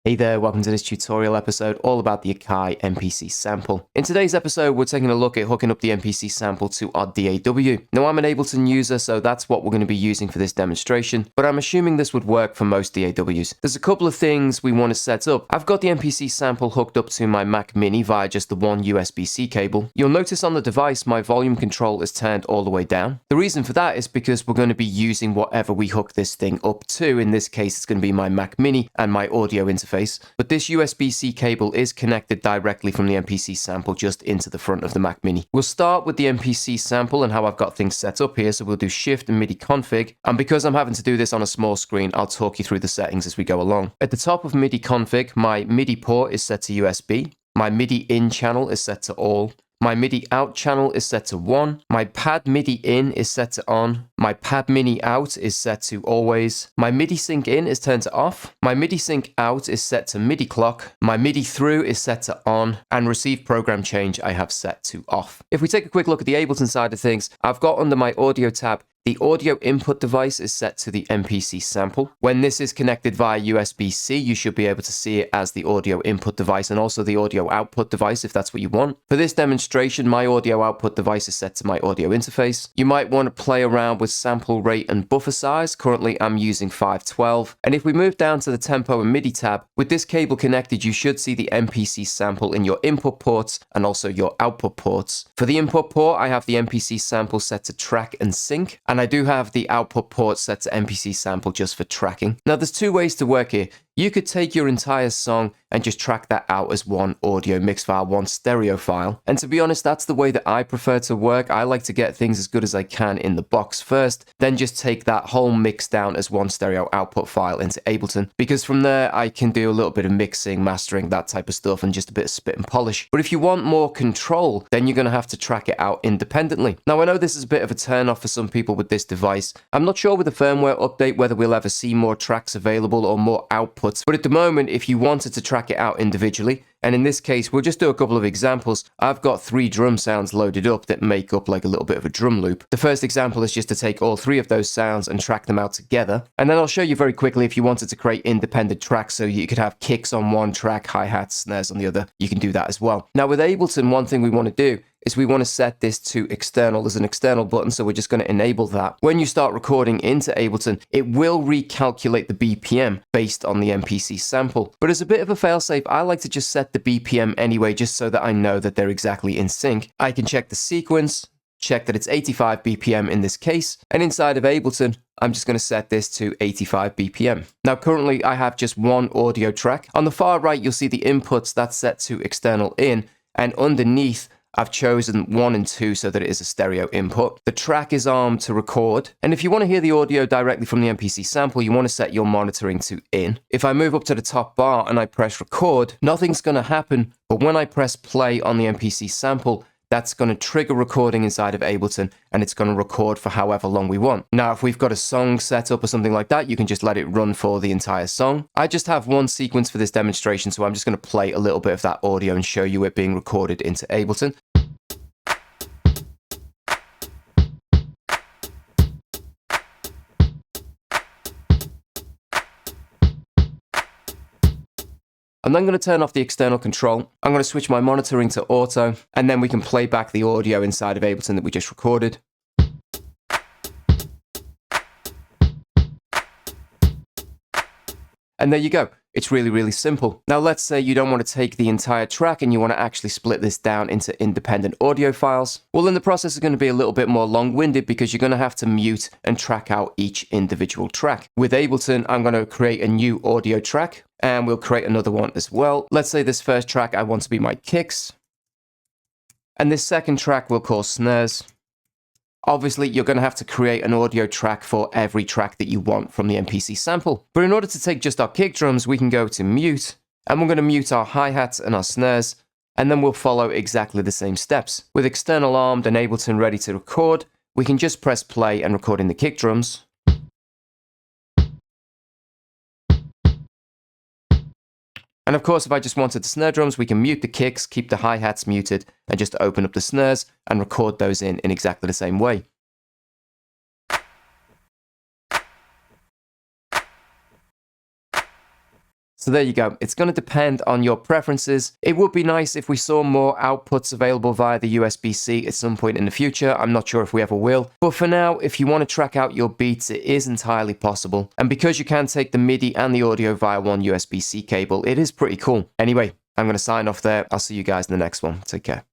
Hey there, welcome to this tutorial episode all about the Akai MPC sample. In today's episode, we're taking a look at hooking up the MPC sample to our DAW. Now, I'm an Ableton user, so that's what we're going to be using for this demonstration, but I'm assuming this would work for most DAWs. There's a couple of things we want to set up. I've got the MPC sample hooked up to my Mac Mini via just the one USB-C cable. You'll notice on the device, my volume control is turned all the way down. The reason for that is because we're going to be using whatever we hook this thing up to. In this case, it's going to be my Mac Mini and my audio interface. But this USB-C cable is connected directly from the MPC sample just into the front of the Mac Mini. We'll start with the MPC sample and how I've got things set up here. So we'll do Shift and MIDI config. And because I'm having to do this on a small screen, I'll talk you through the settings as we go along. At the top of MIDI config, my MIDI port is set to USB. My MIDI in channel is set to all. My MIDI out channel is set to 1. My pad MIDI in is set to on. My pad MIDI out is set to always. My MIDI sync in is turned to off. My MIDI sync out is set to MIDI clock. My MIDI through is set to on. And receive program change I have set to off. If we take a quick look at the Ableton side of things, I've got under my audio tab, the audio input device is set to the MPC sample. When this is connected via USB-C, you should be able to see it as the audio input device and also the audio output device if that's what you want. For this demonstration, my audio output device is set to my audio interface. You might want to play around with sample rate and buffer size. Currently, I'm using 512. And if we move down to the tempo and MIDI tab, with this cable connected, you should see the MPC sample in your input ports and also your output ports. For the input port, I have the MPC sample set to track and sync. And I do have the output port set to MPC sample just for tracking. Now there's two ways to work here. You could take your entire song and just track that out as one audio mix file, one stereo file. And to be honest, that's the way that I prefer to work. I like to get things as good as I can in the box first, then just take that whole mix down as one stereo output file into Ableton, because from there I can do a little bit of mixing, mastering, that type of stuff, and just a bit of spit and polish. But if you want more control, then you're going to have to track it out independently. Now I know this is a bit of a turn off for some people with this device. I'm not sure with the firmware update whether we'll ever see more tracks available or more outputs. But at the moment, if you wanted to track it out individually, and in this case, we'll just do a couple of examples. I've got 3 drum sounds loaded up that make up like a little bit of a drum loop. The first example is just to take all 3 of those sounds and track them out together. And then I'll show you very quickly if you wanted to create independent tracks so you could have kicks on one track, hi-hats, snares on the other. You can do that as well. Now with Ableton, one thing we want to do is we want to set this to external. There's an external button, so we're just going to enable that. When you start recording into Ableton, it will recalculate the BPM based on the MPC sample. But as a bit of a failsafe, I like to just set the BPM anyway, just so that I know that they're exactly in sync. I can check the sequence, check that it's 85 BPM in this case, and inside of Ableton, I'm just going to set this to 85 BPM. Now currently I have just one audio track. On the far right, you'll see the inputs that's set to external in, and underneath, I've chosen 1 and 2 so that it is a stereo input. The track is armed to record. And if you want to hear the audio directly from the MPC sample, you want to set your monitoring to in. If I move up to the top bar and I press record, nothing's going to happen. But when I press play on the MPC sample, that's going to trigger recording inside of Ableton, and it's going to record for however long we want. Now, if we've got a song set up or something like that, you can just let it run for the entire song. I just have one sequence for this demonstration, so I'm just going to play a little bit of that audio and show you it being recorded into Ableton. I'm then going to turn off the external control. I'm going to switch my monitoring to auto, and then we can play back the audio inside of Ableton that we just recorded. And there you go. It's really, really simple. Now let's say you don't want to take the entire track and you want to actually split this down into independent audio files. Well, then the process is going to be a little bit more long-winded because you're going to have to mute and track out each individual track. With Ableton, I'm going to create a new audio track, and we'll create another one as well. Let's say this first track I want to be my kicks, and this second track we'll call snares. Obviously, you're going to have to create an audio track for every track that you want from the MPC sample. But in order to take just our kick drums, we can go to mute, and we're going to mute our hi-hats and our snares, and then we'll follow exactly the same steps. With external armed and Ableton ready to record, we can just press play and record in the kick drums. And of course, if I just wanted the snare drums, we can mute the kicks, keep the hi-hats muted, and just open up the snares and record those in exactly the same way. So there you go. It's going to depend on your preferences. It would be nice if we saw more outputs available via the USB-C at some point in the future. I'm not sure if we ever will. But for now, if you want to track out your beats, it is entirely possible. And because you can take the MIDI and the audio via one USB-C cable, it is pretty cool. Anyway, I'm going to sign off there. I'll see you guys in the next one. Take care.